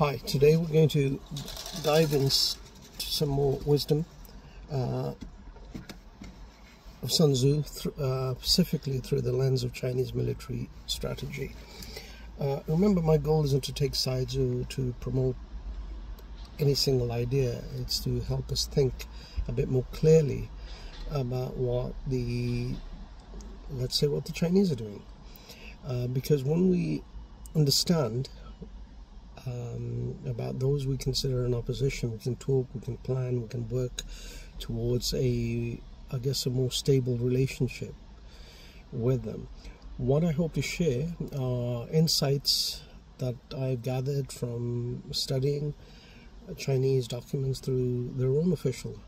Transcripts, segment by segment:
Hi, today we're going to dive into some more wisdom of Sun Tzu, specifically through the lens of Chinese military strategy. Remember, my goal isn't to take sides or to promote any single idea. It's to help us think a bit more clearly about what the Chinese are doing. Because when we understand about those we consider in opposition, we can talk, we can plan, we can work towards a more stable relationship with them. What I hope to share are insights that I've gathered from studying Chinese documents through their own official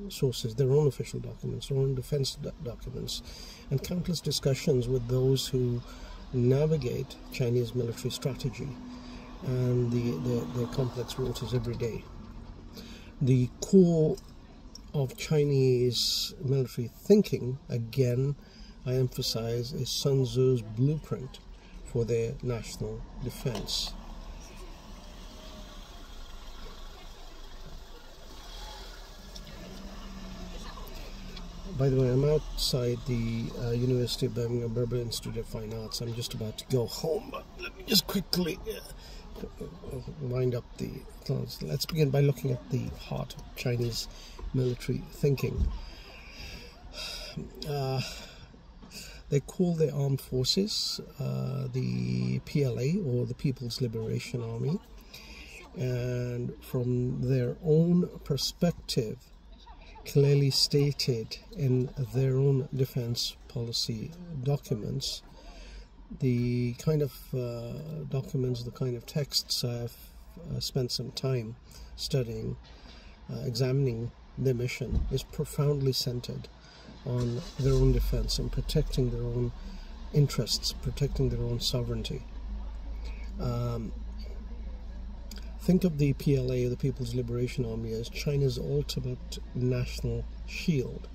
sources, their own official documents, their own defense documents, and countless discussions with those who navigate Chinese military strategy and the complex waters every day. The core of Chinese military thinking, again, I emphasize, is Sun Tzu's blueprint for their national defense. By the way, I'm outside the University of Birmingham Berber Institute of Fine Arts. I'm just about to go home, but let me just quickly wind up the thoughts. Let's begin by looking at the heart of Chinese military thinking. They call their armed forces the PLA, or the People's Liberation Army, and from their own perspective, clearly stated in their own defense policy documents, the kind of documents, the kind of texts I've spent some time studying, examining their mission, is profoundly centered on their own defense and protecting their own interests, protecting their own sovereignty. Think of the PLA, the People's Liberation Army, as China's ultimate national shield.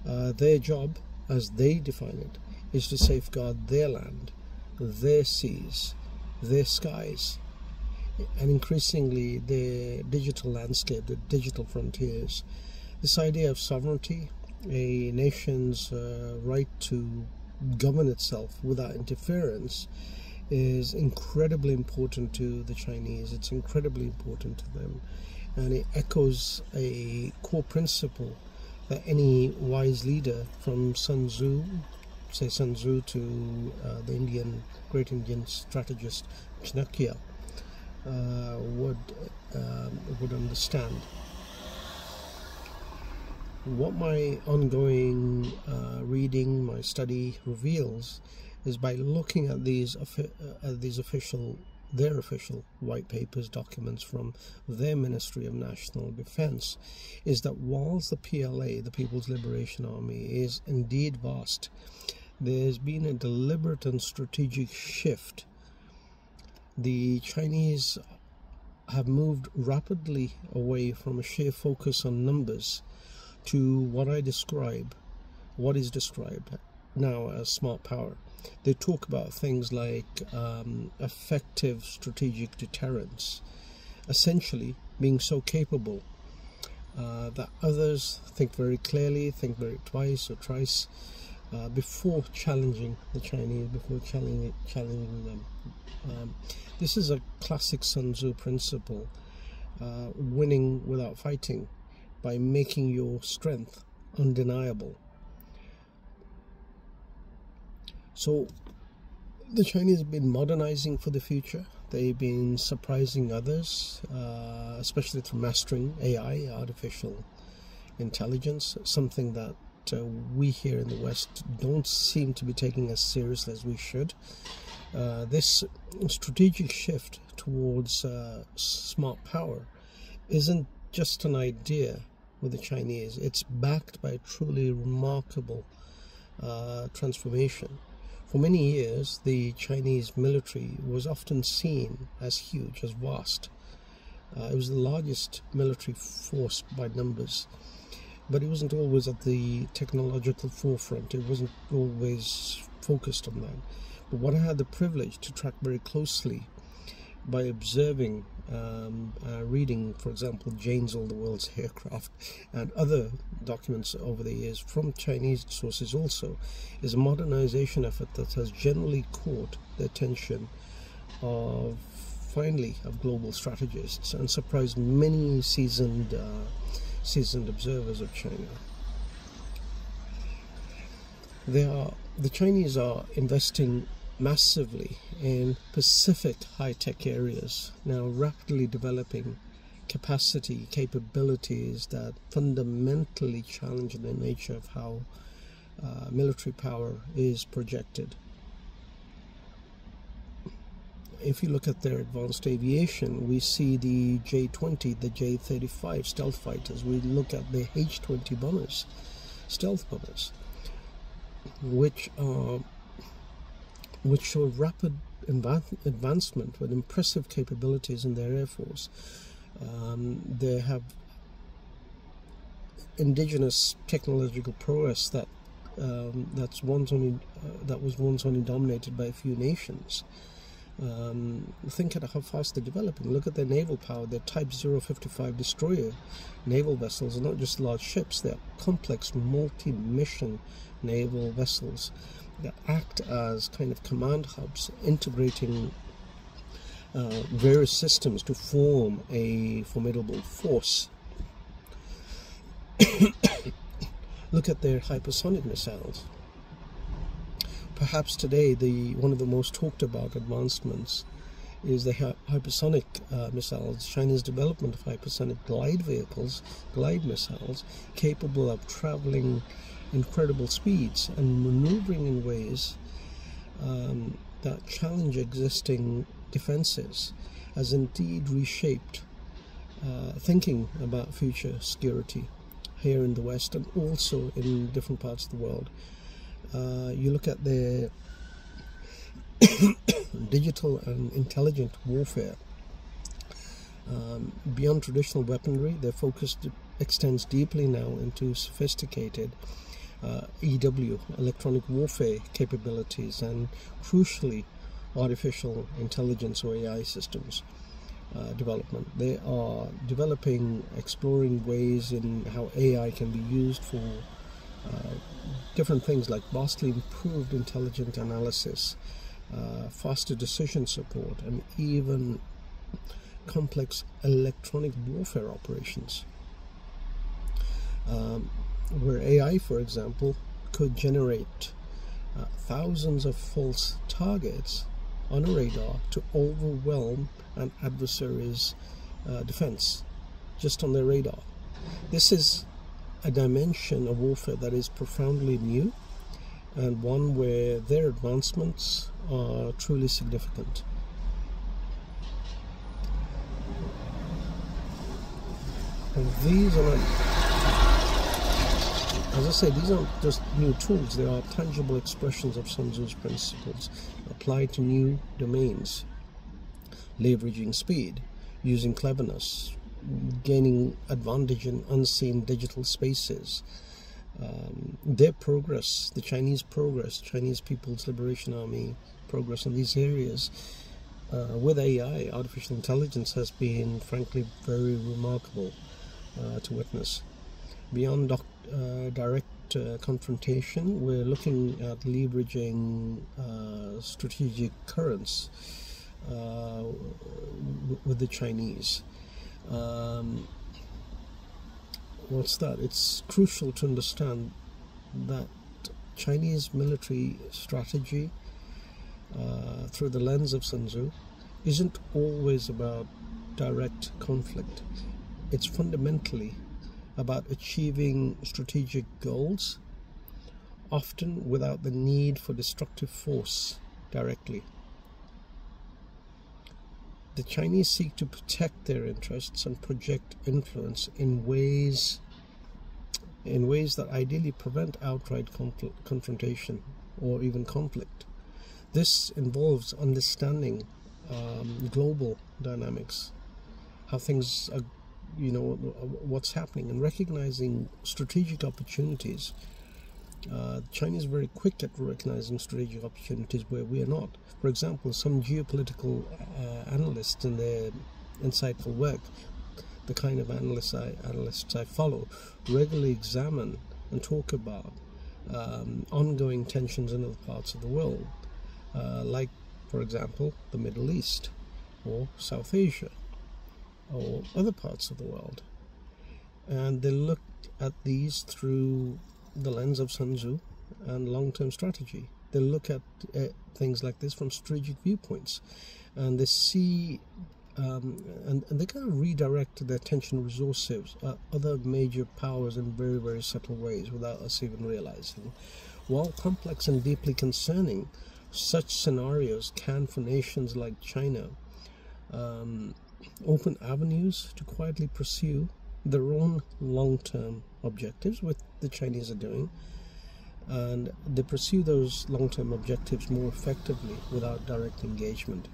Their job, as they define it, is to safeguard their land, their seas, their skies, and increasingly their digital landscape, the digital frontiers. This idea of sovereignty, a nation's right to govern itself without interference, is incredibly important to the Chinese. It's incredibly important to them, and it echoes a core principle that any wise leader, from Sun Tzu, say Sun Tzu, to the great Indian strategist Chanakya, would understand. What my ongoing reading, my study reveals, is by looking at their official white papers, documents from their Ministry of National Defense, is that whilst the PLA, the People's Liberation Army, is indeed vast, there's been a deliberate and strategic shift. The Chinese have moved rapidly away from a sheer focus on numbers to what is described now as smart power. They talk about things like effective strategic deterrence, essentially being so capable that others think very clearly, think very twice or thrice before challenging the Chinese, before challenging them. This is a classic Sun Tzu principle, winning without fighting, by making your strength undeniable. So the Chinese have been modernizing for the future. They've been surprising others, especially through mastering AI, artificial intelligence, something that we here in the West don't seem to be taking as seriously as we should. This strategic shift towards smart power isn't just an idea with the Chinese. It's backed by a truly remarkable transformation. For many years, the Chinese military was often seen as huge, as vast. It was the largest military force by numbers, but it wasn't always at the technological forefront. It wasn't always focused on that. But what I had the privilege to track very closely by observing, reading, for example, Jane's All the World's Aircraft and other documents over the years from Chinese sources also, is a modernization effort that has generally caught the attention of global strategists and surprised many seasoned observers of China. The Chinese are investing massively in Pacific high-tech areas, now rapidly developing capabilities that fundamentally challenge the nature of how military power is projected. If you look at their advanced aviation, we see the J-20, the J-35 stealth fighters. We look at the H-20 bombers, stealth bombers, which show rapid advancement with impressive capabilities in their air force. They have indigenous technological prowess that was once only dominated by a few nations. Think at how fast they're developing. Look at their naval power. Their Type 055 destroyer naval vessels are not just large ships. They're complex multi-mission naval vessels that act as kind of command hubs, integrating various systems to form a formidable force. Look at their hypersonic missiles. Perhaps today one of the most talked about advancements is the hypersonic missiles. China's development of hypersonic glide missiles, capable of traveling incredible speeds and maneuvering in ways that challenge existing defenses, has indeed reshaped thinking about future security here in the West and also in different parts of the world. You look at their digital and intelligent warfare. Beyond traditional weaponry, their focus extends deeply now into sophisticated EW, electronic warfare capabilities, and crucially artificial intelligence or AI systems development. They are exploring ways in how AI can be used for different things like vastly improved intelligent analysis, faster decision support, and even complex electronic warfare operations. Where AI, for example, could generate thousands of false targets on a radar to overwhelm an adversary's defense just on their radar. This is a dimension of warfare that is profoundly new and one where their advancements are truly significant. And these are not, as I say, these aren't just new tools, they are tangible expressions of Sun Tzu's principles applied to new domains, leveraging speed, using cleverness, gaining advantage in unseen digital spaces. Their progress, the Chinese progress, Chinese People's Liberation Army progress in these areas with AI, artificial intelligence, has been frankly very remarkable to witness. Beyond direct confrontation, we're looking at leveraging strategic currents with the Chinese. What's that? It's crucial to understand that Chinese military strategy through the lens of Sun Tzu isn't always about direct conflict. It's fundamentally about achieving strategic goals, often without the need for destructive force directly. The Chinese seek to protect their interests and project influence in ways that ideally prevent outright confrontation or even conflict. This involves understanding global dynamics, how things are, what's happening, and recognizing strategic opportunities The Chinese are very quick at recognizing strategic opportunities where we are not. For example, some geopolitical analysts in their insightful work, the kind of analysts I follow, regularly examine and talk about ongoing tensions in other parts of the world, like, for example, the Middle East or South Asia or other parts of the world. And they look at these through the lens of Sun Tzu and long-term strategy. They look at things like this from strategic viewpoints, and they see and they kind of redirect their attention and resources at other major powers in very, very subtle ways without us even realizing. While complex and deeply concerning, such scenarios can, for nations like China, open avenues to quietly pursue their own long-term objectives, what the Chinese are doing, and they pursue those long-term objectives more effectively without direct engagement.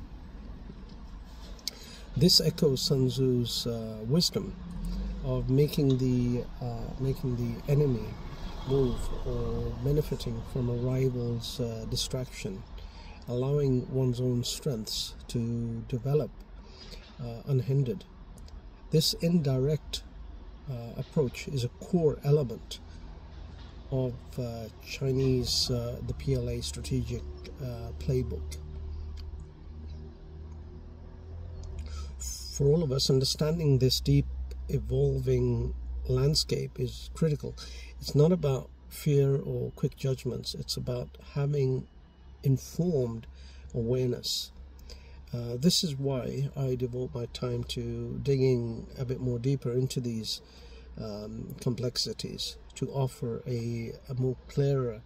This echoes Sun Tzu's wisdom of making the enemy move or benefiting from a rival's distraction, allowing one's own strengths to develop unhindered. This indirect approach is a core element of Chinese, the PLA strategic playbook. For all of us, understanding this deep evolving landscape is critical. It's not about fear or quick judgments. It's about having informed awareness. This is why I devote my time to digging a bit more deeper into these complexities, to offer a more clearer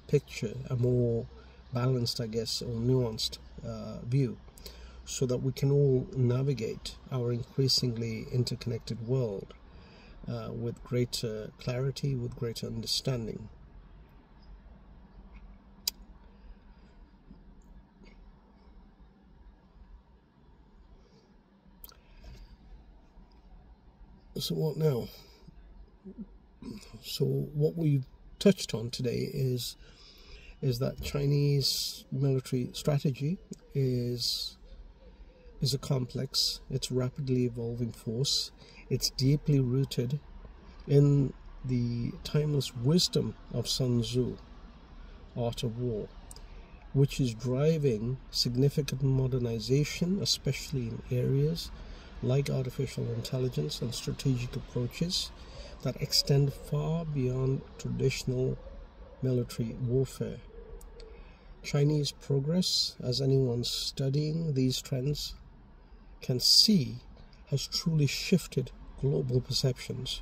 picture, a more balanced, I guess, or nuanced view, so that we can all navigate our increasingly interconnected world with greater clarity, with greater understanding. So what now? So what we've touched on today is that Chinese military strategy is a complex, it's rapidly evolving force. It's deeply rooted in the timeless wisdom of Sun Tzu, Art of War, which is driving significant modernization, especially in areas like artificial intelligence and strategic approaches that extend far beyond traditional military warfare. Chinese progress, as anyone studying these trends can see, has truly shifted global perceptions.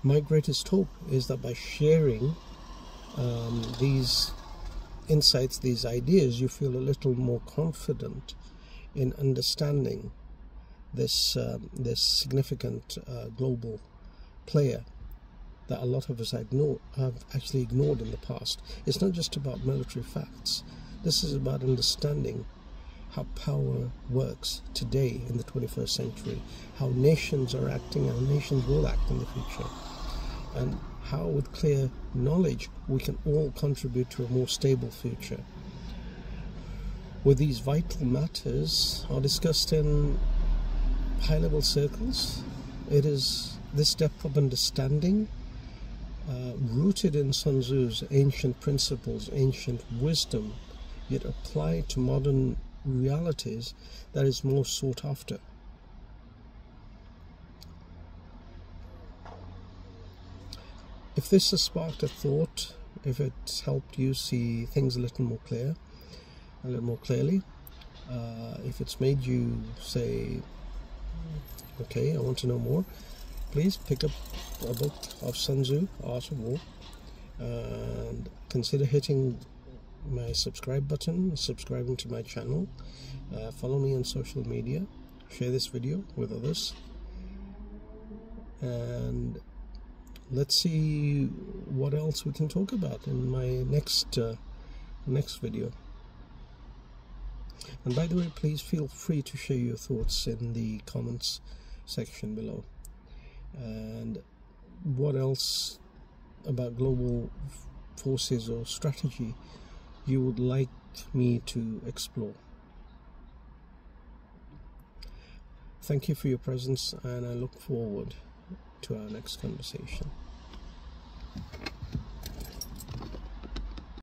My greatest hope is that by sharing these insights, these ideas, you feel a little more confident in understanding this significant global player that a lot of us have actually ignored in the past. It's not just about military facts. This is about understanding how power works today in the 21st century, how nations are acting, how nations will act in the future, and how with clear knowledge we can all contribute to a more stable future. Where these vital matters are discussed in high-level circles, it is this depth of understanding rooted in Sun Tzu's ancient principles, ancient wisdom, yet applied to modern realities, that is most sought after. If this has sparked a thought, if it's helped you see things a little more clearly, if it's made you say, okay, I want to know more, please pick up a book of Sun Tzu, Art of War, and consider hitting my subscribe button, subscribing to my channel, follow me on social media, share this video with others, and let's see what else we can talk about in my next video. And by the way, please feel free to share your thoughts in the comments section below. And what else about global forces or strategy you would like me to explore. Thank you for your presence, and I look forward to our next conversation.